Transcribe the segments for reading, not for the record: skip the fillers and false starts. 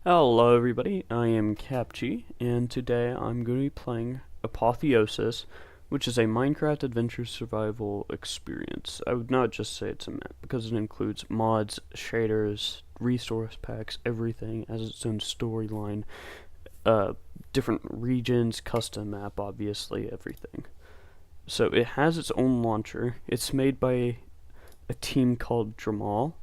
Hello everybody, I am kaptchi, and today I'm going to be playing Apotheosis, which is a Minecraft adventure survival experience. I would not just say it's a map, because it includes mods, shaders, resource packs, everything as its own storyline, different regions, custom map, obviously, everything. So it has its own launcher. It's made by a team called Dramal.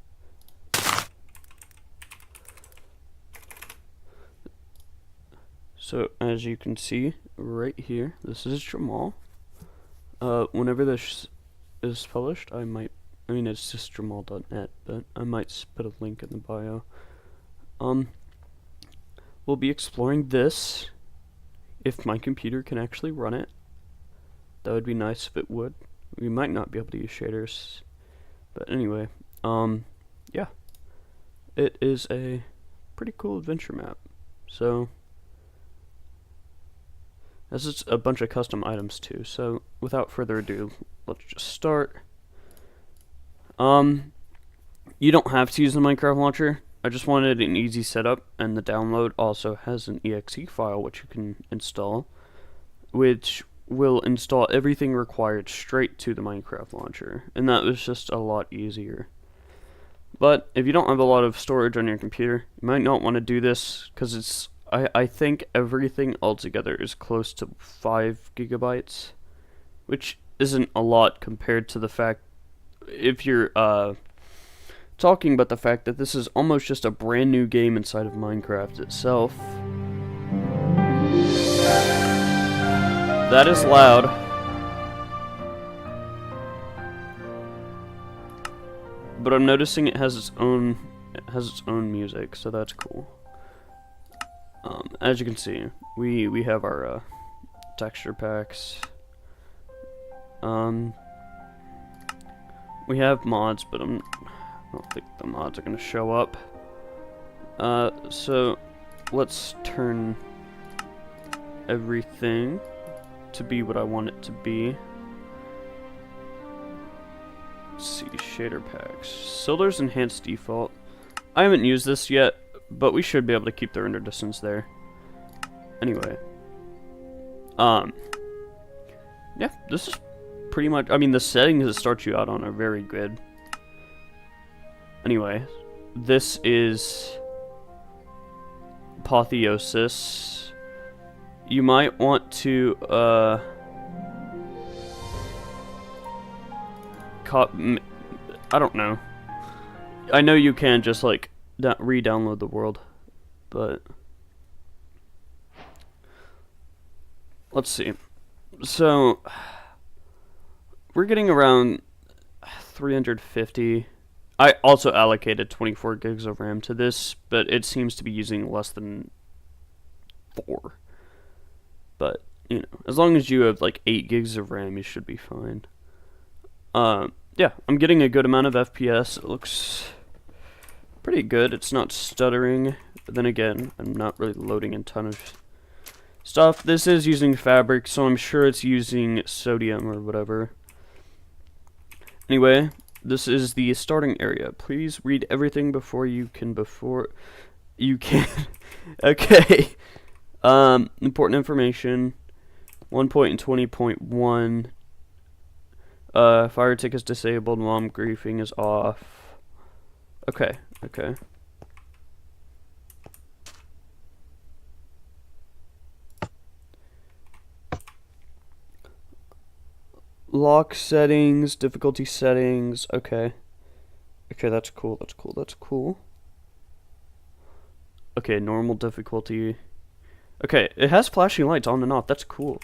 So as you can see right here, this is Dramal. Whenever this is published, I mean it's just dramal.net, but I might put a link in the bio. We'll be exploring this, if my computer can actually run it. That would be nice if it would. We might not be able to use shaders, but anyway, yeah. It is a pretty cool adventure map, so this is a bunch of custom items too, so without further ado, let's just start. You don't have to use the Minecraft launcher. I just wanted an easy setup, and the download also has an exe file which you can install, which will install everything required straight to the Minecraft launcher, and that was just a lot easier. But if you don't have a lot of storage on your computer, you might not want to do this, because it's I think everything altogether is close to 5 gigabytes, which isn't a lot compared to the fact, if you're talking about the fact that this is almost just a brand new game inside of Minecraft itself. That is loud. But I'm noticing it has its own music, so that's cool. As you can see, we have our texture packs. We have mods, but I don't think the mods are gonna show up. So let's turn everything to be what I want it to be. Let's see, shader packs. Solar's enhanced default. I haven't used this yet, but we should be able to keep the render distance there. Anyway. Yeah, this is pretty much, I mean, the settings that start you out on are very good. Anyway, this is Apotheosis. You might want to, I don't know. I know you can just, like, re-download the world, but let's see. So we're getting around 350. I also allocated 24 gigs of RAM to this, but it seems to be using less than 4. But, you know, as long as you have like 8 gigs of RAM, you should be fine. Yeah, I'm getting a good amount of FPS. It looks pretty good. It's not stuttering. But then again, I'm not really loading a ton of stuff. This is using fabric, so I'm sure it's using sodium or whatever. Anyway, this is the starting area. Please read everything before you can. Okay. Important information. 1.20.1. Fire tick is disabled. Mom griefing is off. Okay. Lock settings, difficulty settings. Okay, that's cool. Okay, normal difficulty. Okay, it has flashing lights on and off. That's cool.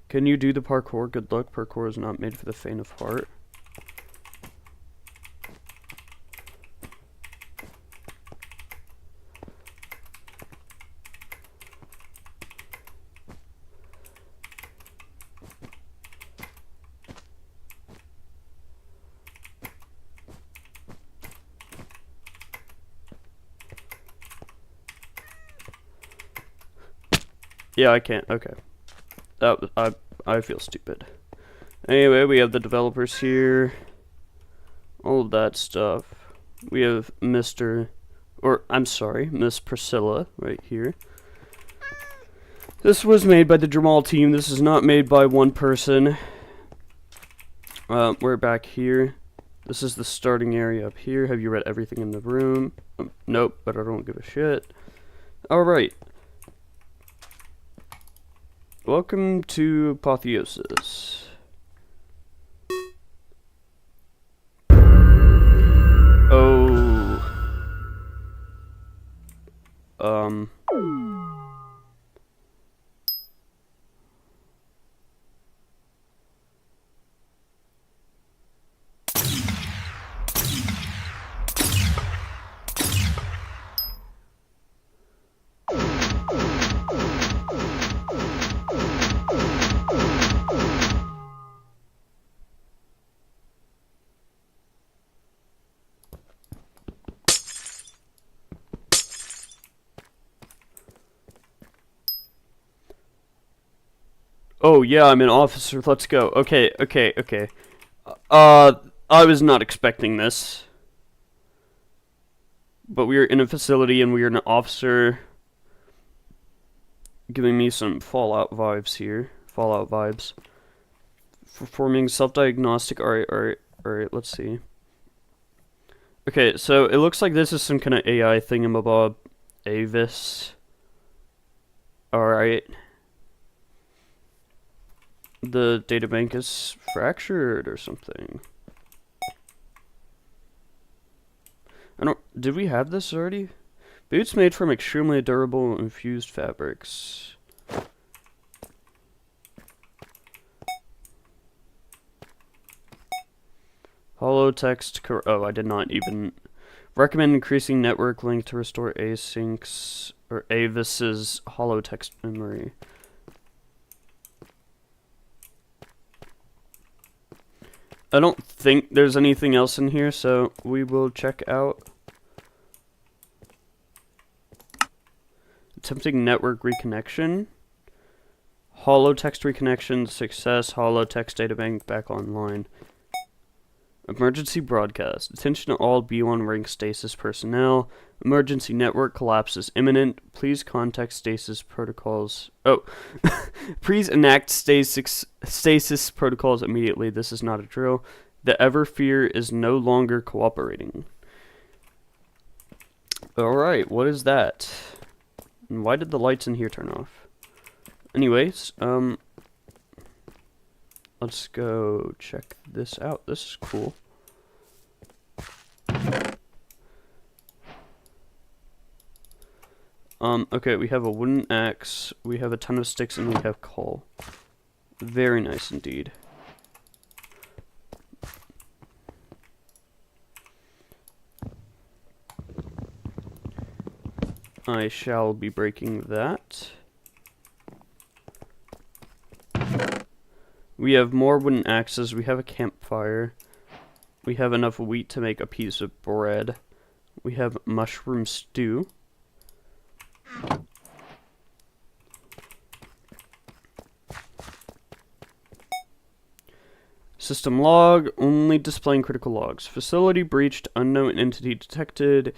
Can you do the parkour? Good luck. Parkour is not made for the faint of heart. Yeah, I can't. Okay. I feel stupid. Anyway, we have the developers here. All of that stuff. We have Miss Priscilla right here. This was made by the Jamal team. This is not made by one person. We're back here. This is the starting area up here. Have you read everything in the room? Nope, but I don't give a shit. Alright. Welcome to Apotheosis. Oh. Oh, yeah, I'm an officer. Let's go. Okay. I was not expecting this. But we are in a facility and we are an officer. Giving me some Fallout vibes here. Fallout vibes. Performing self-diagnostic. Alright, let's see. Okay, so it looks like this is some kind of AI thingamabob. Avis. Alright. The databank is fractured or something. Did we have this already? Boots made from extremely durable infused fabrics. Hollow text. Oh, I did not even recommend increasing network length to restore asyncs or Avis's hollow text memory. I don't think there's anything else in here, so we will check out. Attempting network reconnection. Hollow text reconnection, success, hollow text databank back online. Emergency broadcast. Attention to all B1 rank stasis personnel. Emergency network collapse is imminent. Please contact stasis protocols. Oh, please enact stasis protocols immediately. This is not a drill. The Everfear is no longer cooperating. Alright, what is that? And why did the lights in here turn off? Anyways, let's go check this out. This is cool. Okay, we have a wooden axe, we have a ton of sticks, and we have coal. Very nice indeed. I shall be breaking that. We have more wooden axes, we have a campfire. We have enough wheat to make a piece of bread. We have mushroom stew. System log, only displaying critical logs. Facility breached, unknown entity detected.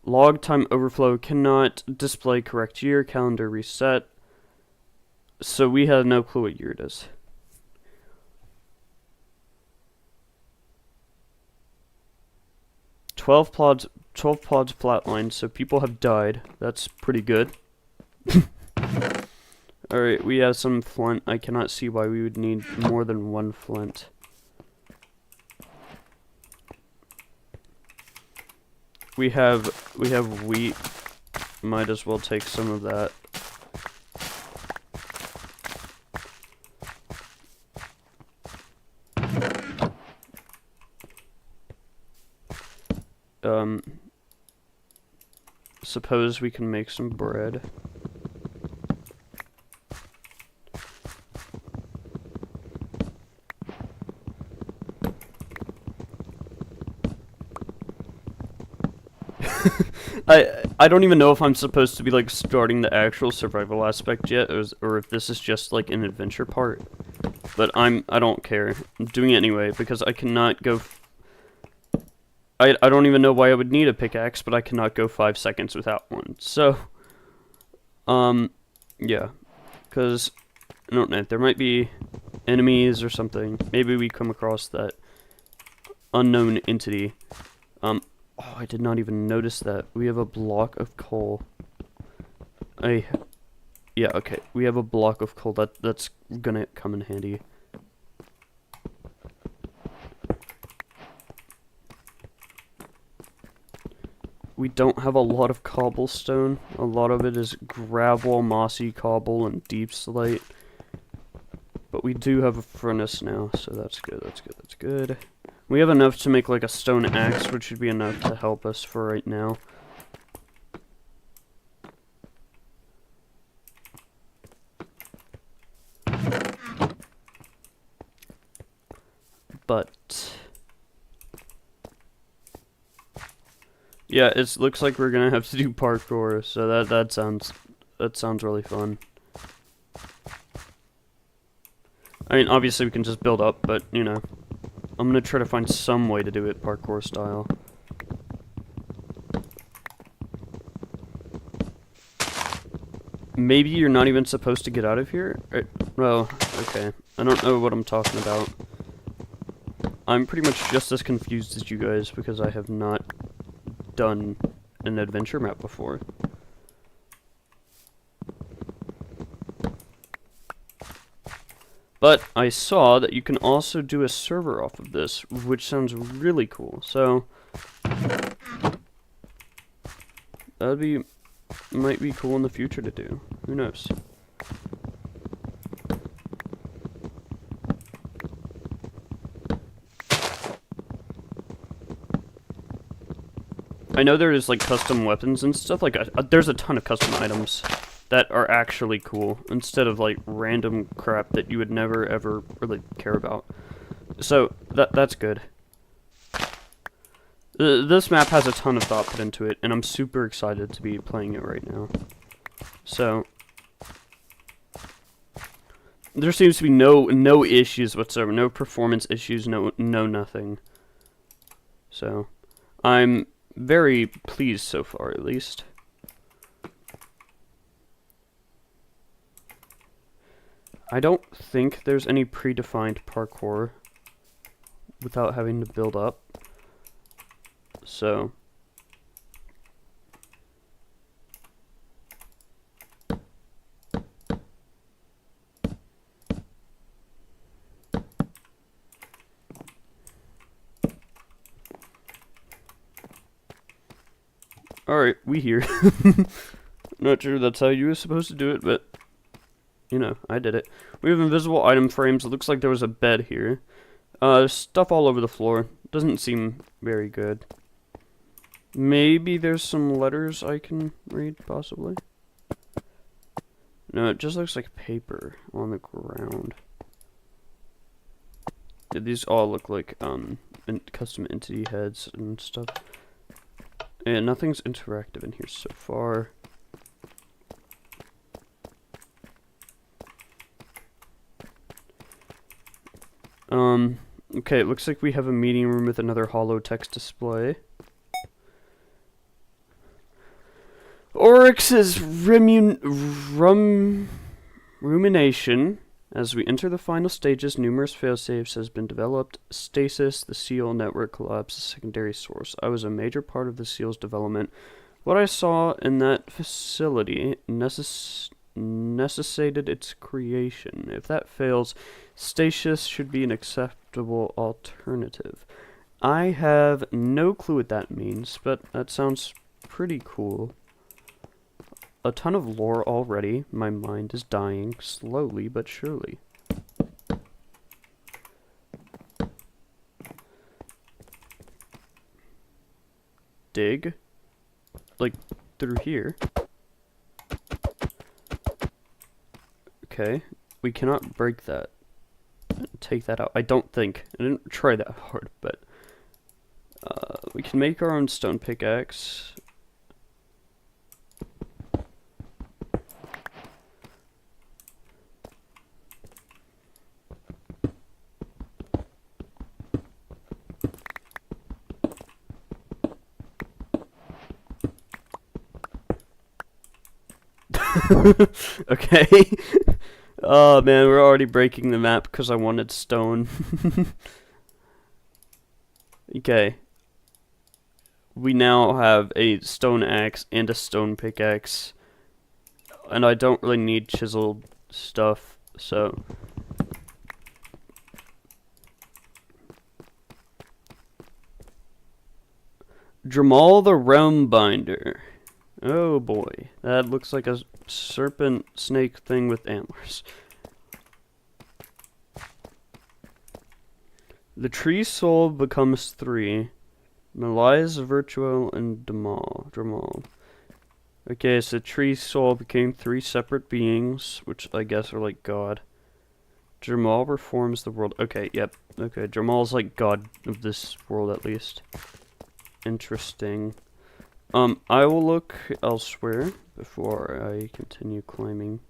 Log time overflow, cannot display correct year, calendar reset. So we have no clue what year it is. Twelve pods flatlined, so people have died. That's pretty good. Alright, we have some flint. I cannot see why we would need more than one flint. We have wheat. Might as well take some of that. Suppose we can make some bread. I don't even know if I'm supposed to be like starting the actual survival aspect yet, or if this is just like an adventure part. But I don't care. I'm doing it anyway because I cannot go. I don't even know why I would need a pickaxe, but I cannot go 5 seconds without one. So, yeah, because I don't know. There might be enemies or something. Maybe we come across that unknown entity. Oh, I did not even notice that. We have a block of coal. Yeah, okay. We have a block of coal. That's gonna come in handy. We don't have a lot of cobblestone. A lot of it is gravel, mossy cobble, and deep slate. But we do have a furnace now, so that's good, that's good, that's good. We have enough to make like a stone axe, which should be enough to help us for right now. But yeah, it looks like we're gonna have to do parkour, so that sounds really fun. I mean, obviously we can just build up, but you know, I'm gonna try to find some way to do it parkour style. Maybe you're not even supposed to get out of here? Well, okay. I don't know what I'm talking about. I'm pretty much just as confused as you guys because I have not done an adventure map before. But I saw that you can also do a server off of this, which sounds really cool. So that'd might be cool in the future to do. Who knows? I know there's like custom weapons and stuff. Like there's a ton of custom items that are actually cool instead of like random crap that you would never ever really care about. So that's good. This map has a ton of thought put into it, and I'm super excited to be playing it right now. So there seems to be no issues whatsoever, no performance issues, no nothing. So I'm very pleased so far, at least. I don't think there's any predefined parkour without having to build up. So alright, we here. Not sure that's how you were supposed to do it, but you know, I did it. We have invisible item frames. It looks like there was a bed here. There's stuff all over the floor. Doesn't seem very good. Maybe there's some letters I can read, possibly. No, it just looks like paper on the ground. Yeah, these all look like custom entity heads and stuff. And nothing's interactive in here so far. Okay, it looks like we have a meeting room with another hollow text display. Oryx's rumination. As we enter the final stages, numerous failsafes has been developed. Stasis, the seal network collapse, the secondary source. I was a major part of the seal's development. What I saw in that facility necessitated its creation. If that fails, stasis should be an acceptable alternative. I have no clue what that means, but that sounds pretty cool. A ton of lore already. My mind is dying slowly but surely. Dig? Like, through here. Okay. We cannot break that. Take that out. I don't think. I didn't try that hard, but... we can make our own stone pickaxe. Okay. Oh man, we're already breaking the map because I wanted stone. Okay. We now have a stone axe and a stone pickaxe. And I don't really need chiseled stuff, so... Dramal the Realm Binder. Oh boy, that looks like a serpent snake thing with antlers. The tree soul becomes 3. Melias, Virtual, and Dramal. Okay, so tree soul became 3 separate beings, which I guess are like God. Dramal reforms the world. Okay, yep. Okay, Dramal's like God of this world at least. Interesting. I will look elsewhere before I continue climbing.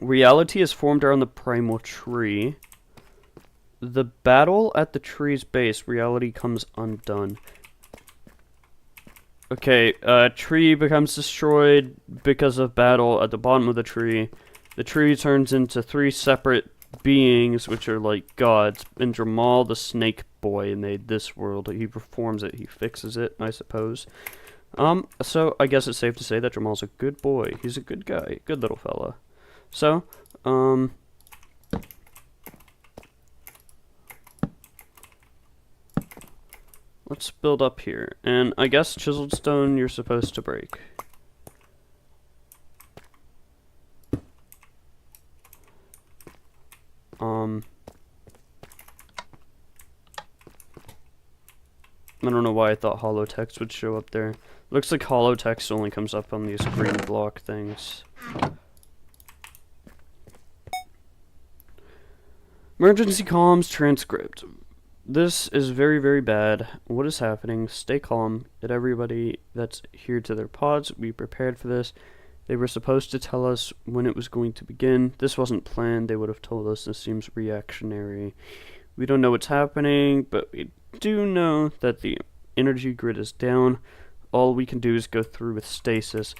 Reality is formed around the primal tree. The battle at the tree's base, reality comes undone. Okay, tree becomes destroyed because of battle at the bottom of the tree. The tree turns into 3 separate beings, which are like gods. And Dramal, the snake boy, made this world. He reforms it, he fixes it, I suppose. So I guess it's safe to say that Dramal's a good boy. He's a good guy, good little fella. So, let's build up here. And I guess chiseled stone you're supposed to break. I don't know why I thought hollow text would show up there. Looks like hollow text only comes up on these green block things. Emergency comms transcript. This is very, very bad. What is happening? Stay calm. Get everybody that's here to their pods. Be prepared for this. They were supposed to tell us when it was going to begin. This wasn't planned. They would have told us. This seems reactionary. We don't know what's happening, but we do know that the energy grid is down. All we can do is go through with stasis.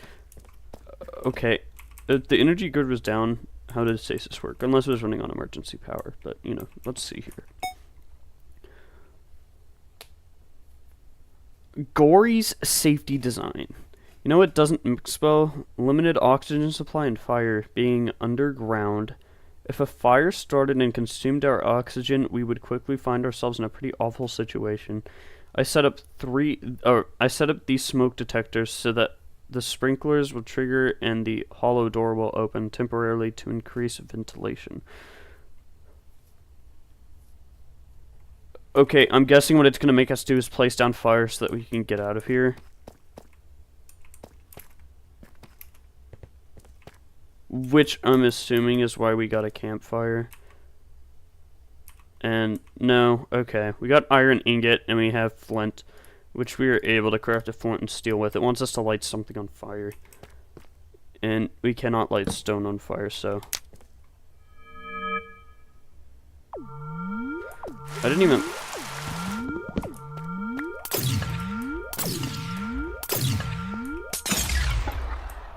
Okay, if the energy grid was down, how did stasis work? Unless it was running on emergency power, but, you know, let's see here. Gory's safety design. You know what doesn't mix well? Limited oxygen supply and fire being underground. If a fire started and consumed our oxygen, we would quickly find ourselves in a pretty awful situation. I set up these smoke detectors so that the sprinklers will trigger and the hollow door will open temporarily to increase ventilation. Okay, I'm guessing what it's going to make us do is place down fire so that we can get out of here. Which I'm assuming is why we got a campfire. And no, okay. We got iron ingot and we have flint, which we are able to craft a flint and steel with. It wants us to light something on fire. And we cannot light stone on fire, so... I didn't even...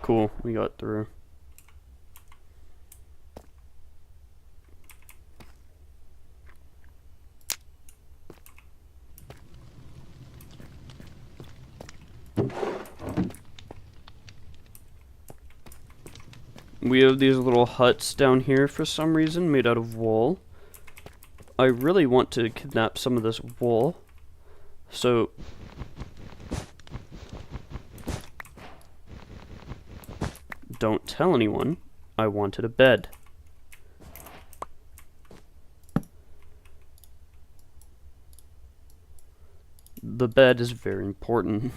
Cool, we got through. We have these little huts down here for some reason, made out of wool. I really want to kidnap some of this wool. So... Don't tell anyone. I wanted a bed. The bed is very important.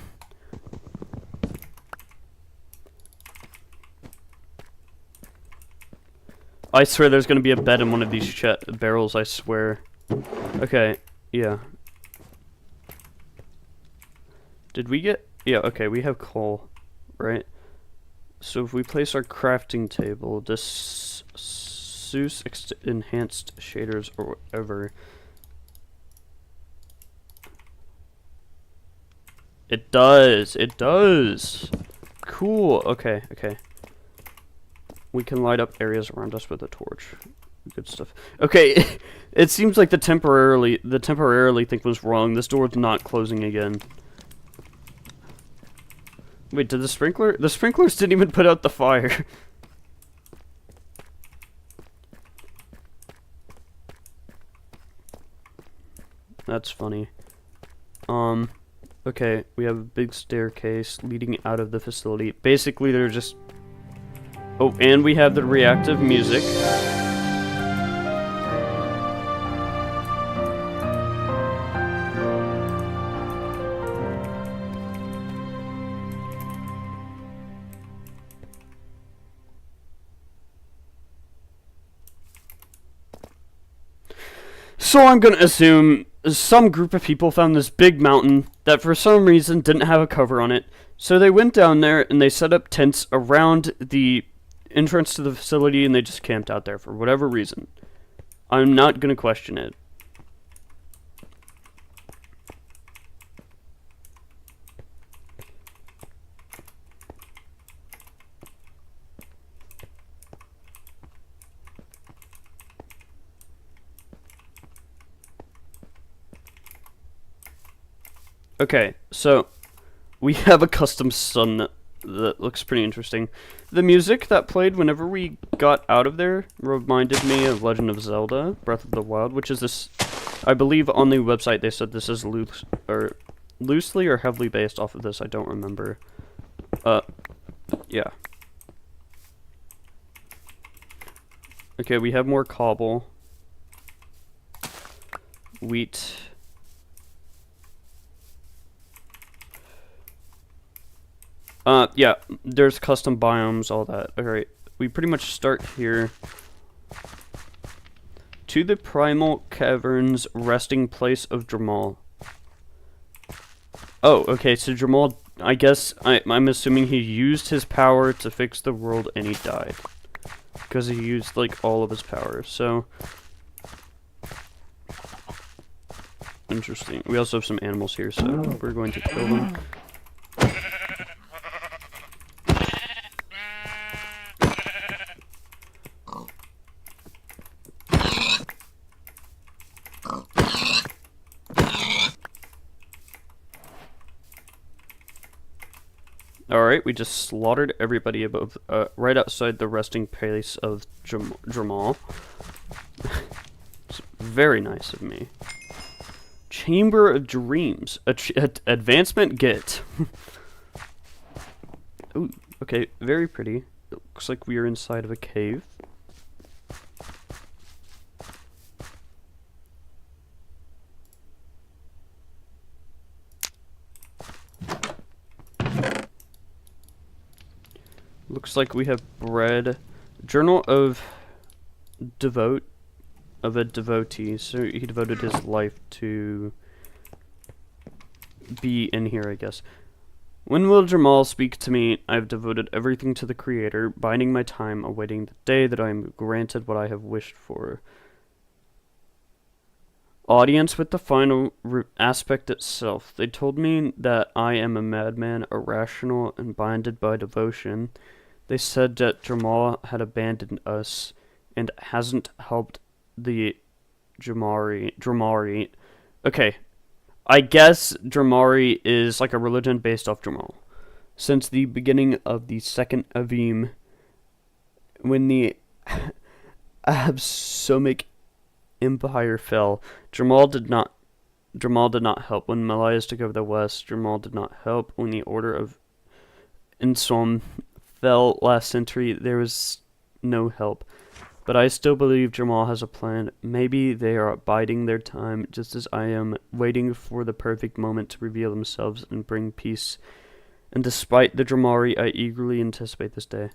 I swear there's gonna be a bed in one of these barrels, I swear. Okay, yeah. Did we get... Yeah, okay, we have coal, right? So if we place our crafting table, this Zeus enhanced shaders or whatever... It does! It does! cool. Okay, okay. We can light up areas around us with a torch. Good stuff. Okay, it seems like the temporarily thing was wrong. This door's not closing again. Wait, did the sprinklers didn't even put out the fire. That's funny. Okay, we have a big staircase leading out of the facility. Basically, they're just... Oh, and we have the reactive music. So I'm gonna assume some group of people found this big mountain that for some reason didn't have a cover on it. So they went down there and they set up tents around the entrance to the facility and they just camped out there for whatever reason. I'm not gonna question it. Okay, so we have a custom sun that looks pretty interesting. The music that played whenever we got out of there reminded me of Legend of Zelda, Breath of the Wild, which is this, I believe on the website they said this is loosely or heavily based off of this, I don't remember. Yeah. Okay, we have more cobble. Wheat. Yeah, there's custom biomes, all that. Alright, we pretty much start here. To the Primal Caverns resting place of Dramal. Oh, okay, so Dramal, I guess, I'm assuming he used his power to fix the world and he died. Because he used, like, all of his power, so... Interesting. We also have some animals here, so we're going to kill them. Alright, we just slaughtered everybody above, right outside the resting place of Dramal. It's very nice of me. Chamber of Dreams. Advancement get. Ooh, okay, very pretty. It looks like we are inside of a cave. Looks like we have bread. Journal of a devotee. So he devoted his life to be in here, I guess. When will Jamal speak to me? I have devoted everything to the Creator, biding my time, awaiting the day that I am granted what I have wished for. Audience with the final aspect itself. They told me that I am a madman, irrational, and blinded by devotion. They said that Jamal had abandoned us and hasn't helped the Dramari. Okay, I guess Dramari is like a religion based off Jamal. Since the beginning of the second Avim, when the Absomic Empire fell, Jamal did not help. When Malayas took over the West, Jamal did not help. When the Order of Insom fell last century, there was no help. But I still believe Jamal has a plan. Maybe they are biding their time, just as I am, waiting for the perfect moment to reveal themselves and bring peace. And despite the Dramari, I eagerly anticipate this day.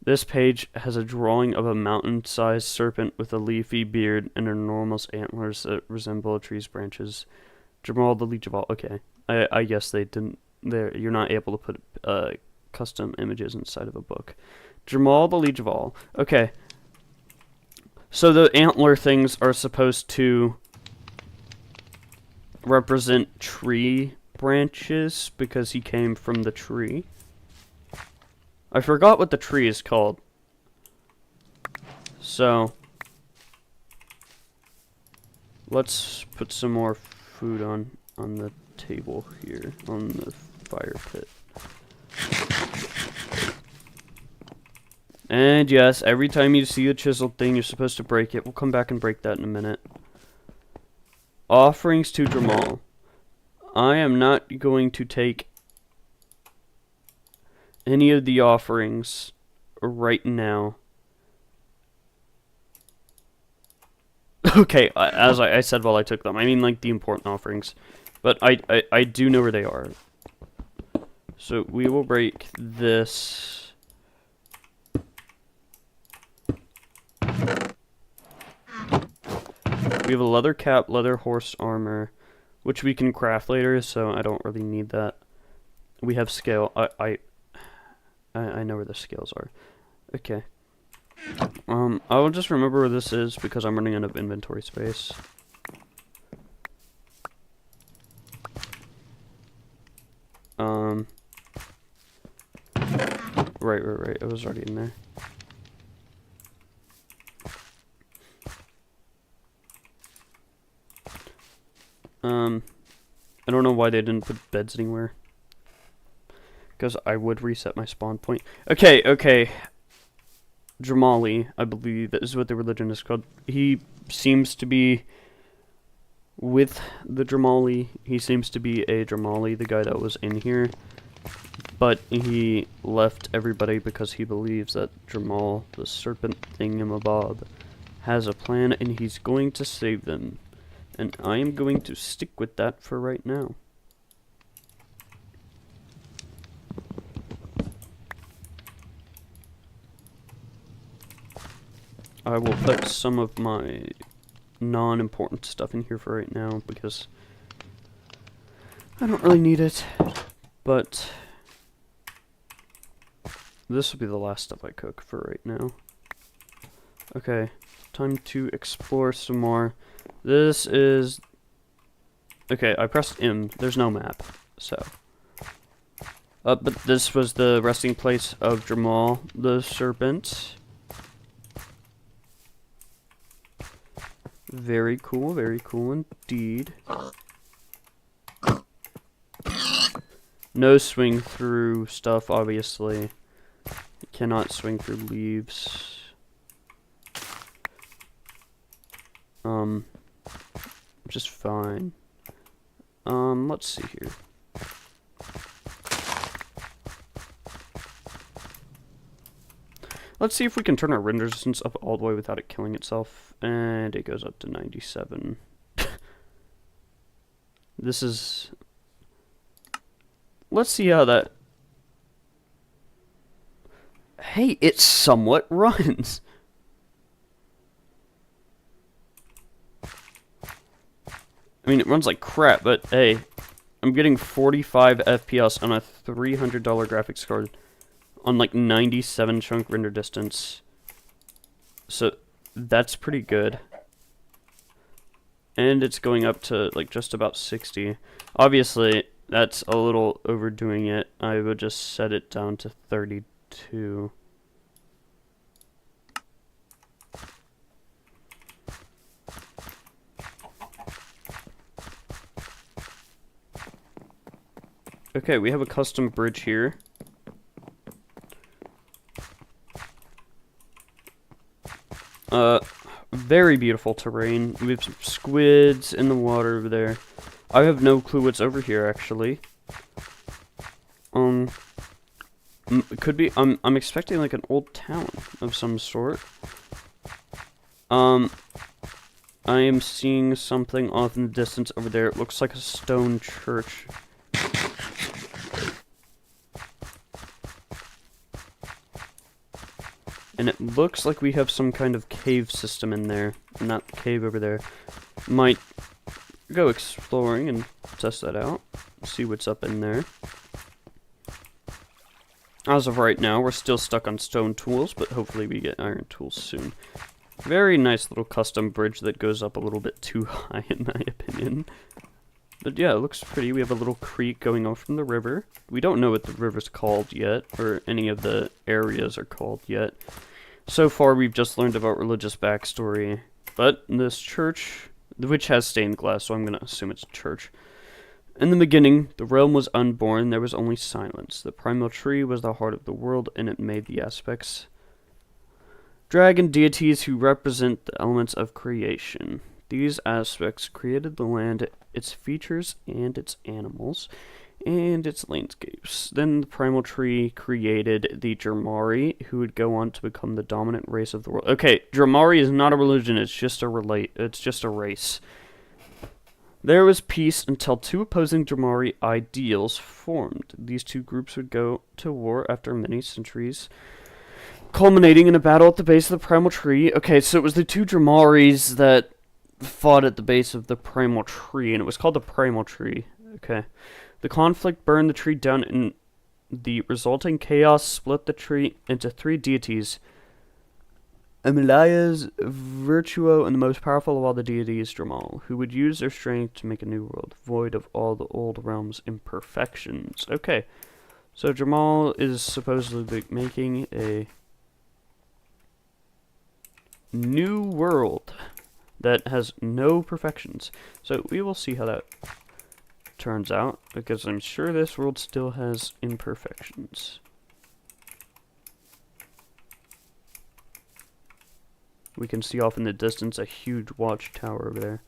This page has a drawing of a mountain-sized serpent with a leafy beard and enormous antlers that resemble a tree's branches. Jamal the Leech of All. Okay, I guess they didn't. You're not able to put custom images inside of a book. Jamal the Leech of All. Okay. So the antler things are supposed to represent tree branches because he came from the tree. I forgot what the tree is called. So, let's put some more food on the table here, on the fire pit. And yes, every time you see a chiseled thing, you're supposed to break it. We'll come back and break that in a minute. Offerings to Dramal. I am not going to take any of the offerings right now. Okay, as I said while I took them, I mean like the important offerings. But I do know where they are. So we will break this. We have a leather cap, leather horse armor, which we can craft later, so I don't really need that. We have scale. I know where the scales are. Okay. I will just remember where this is because I'm running out of inventory space. Right. It was already in there. I don't know why they didn't put beds anywhere. Because I would reset my spawn point. Okay. Dramali, I believe that is what the religion is called. He seems to be with the Dramali. He seems to be a Dramali, the guy that was in here. But he left everybody because he believes that Dramal, the serpent thingamabob, has a plan and he's going to save them. And I am going to stick with that for right now. I will put some of my non-important stuff in here for right now because I don't really need it. But this will be the last stuff I cook for right now. Okay, time to explore some more. This is... Okay, I pressed M. There's no map, so... but this was the resting place of Dramal, the serpent. Very cool indeed. No swing through stuff, obviously. You cannot swing through leaves. Which is fine. Let's see here. Let's see if we can turn our render distance up all the way without it killing itself. And it goes up to 97. This is... Let's see how that... Hey, it somewhat runs. I mean, it runs like crap, but hey, I'm getting 45 FPS on a $300 graphics card on like 97 chunk render distance. So that's pretty good. And it's going up to like just about 60. Obviously, that's a little overdoing it. I would just set it down to 32. Okay, we have a custom bridge here. Very beautiful terrain. We have some squids in the water over there. I have no clue what's over here, actually. It could be, I'm expecting like an old town of some sort. I am seeing something off in the distance over there. It looks like a stone church. And it looks like we have some kind of cave system in there. And that cave over there. Might go exploring and test that out. See what's up in there. As of right now, we're still stuck on stone tools, but hopefully we get iron tools soon. Very nice little custom bridge that goes up a little bit too high, in my opinion. But yeah, it looks pretty. We have a little creek going off from the river. We don't know what the river's called yet, or any of the areas are called yet. So far, we've just learned about religious backstory. But this church, which has stained glass, so I'm going to assume it's a church. In the beginning, the realm was unborn, there was only silence. The primal tree was the heart of the world, and it made the aspects. Dragon deities who represent the elements of creation. These aspects created the land, its features, and its animals, and its landscapes. Then the primal tree created the Dramari, who would go on to become the dominant race of the world. Okay, Dramari is not a religion, it's just a race. There was peace until two opposing Dramari ideals formed. These two groups would go to war after many centuries, culminating in a battle at the base of the primal tree. Okay, so it was the two Dramaris that fought at the base of the primal tree, and it was called the primal tree. Okay. The conflict burned the tree down, and the resulting chaos split the tree into three deities. Emilayas, Virtuo, and the most powerful of all the deities, Dramal, who would use their strength to make a new world, void of all the old realm's imperfections. Okay, so Dramal is supposedly making a new world that has no perfections. So we will see how that turns out, because I'm sure this world still has imperfections. We can see off in the distance a huge watchtower over there.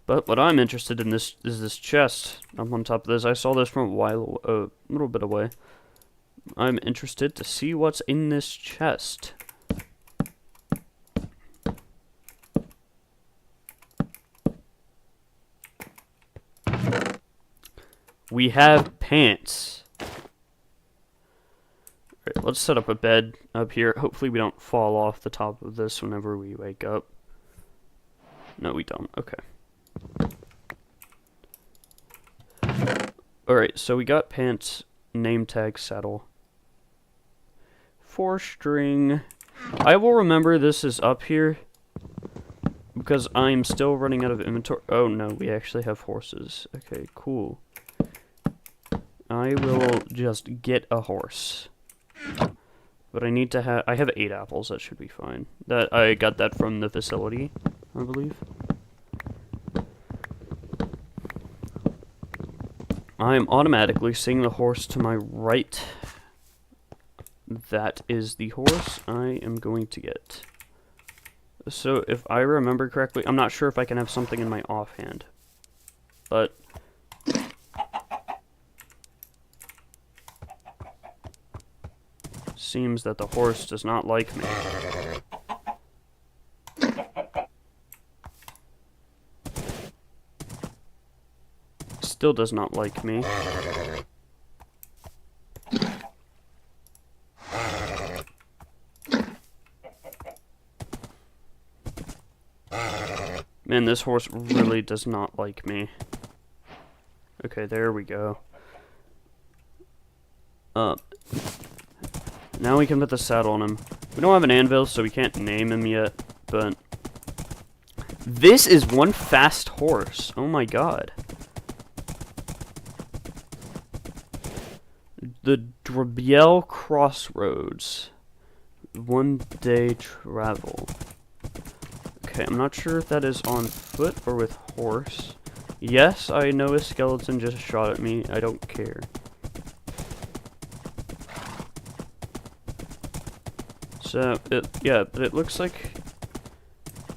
But what I'm interested in is this chest up on top of this. I saw this from a little bit away. I'm interested to see what's in this chest. We have pants. Alright, let's set up a bed up here. Hopefully we don't fall off the top of this whenever we wake up. No, we don't. Okay. Alright, so we got pants, name tag, saddle. 4-string. I will remember this is up here, because I'm still running out of inventory. Oh no, we actually have horses. Okay, cool. I will just get a horse. But I need to have... I have 8 apples, that should be fine. I got that from the facility, I believe. I'm automatically seeing the horse to my right. That is the horse I am going to get. So, if I remember correctly, I'm not sure if I can have something in my offhand. But... seems that the horse does not like me. Still does not like me. Man, this horse really does not like me. Okay, there we go. Now we can put the saddle on him. We don't have an anvil, so we can't name him yet, but... this is one fast horse. Oh my god. The Drabiel Crossroads. 1 day travel. Okay, I'm not sure if that is on foot or with horse. Yes, I know a skeleton just shot at me. I don't care. So, yeah, but it looks like...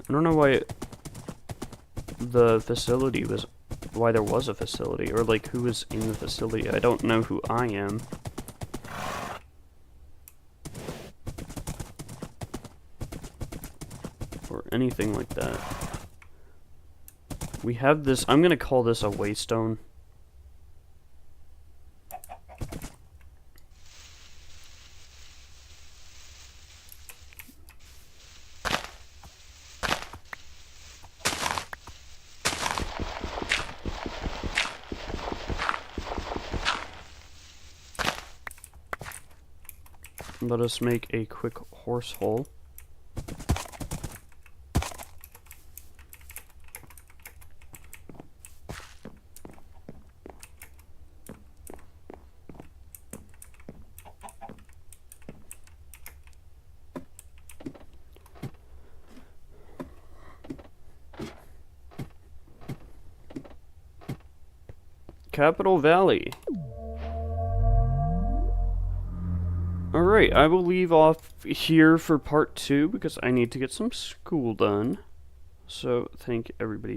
I don't know why the facility was... why there was a facility, or like who was in the facility. I don't know who I am. Or anything like that. We have this... I'm gonna call this a waystone. Let us make a quick horse hole. Capital Valley. Alright, I will leave off here for part 2 because I need to get some school done. So, thank everybody.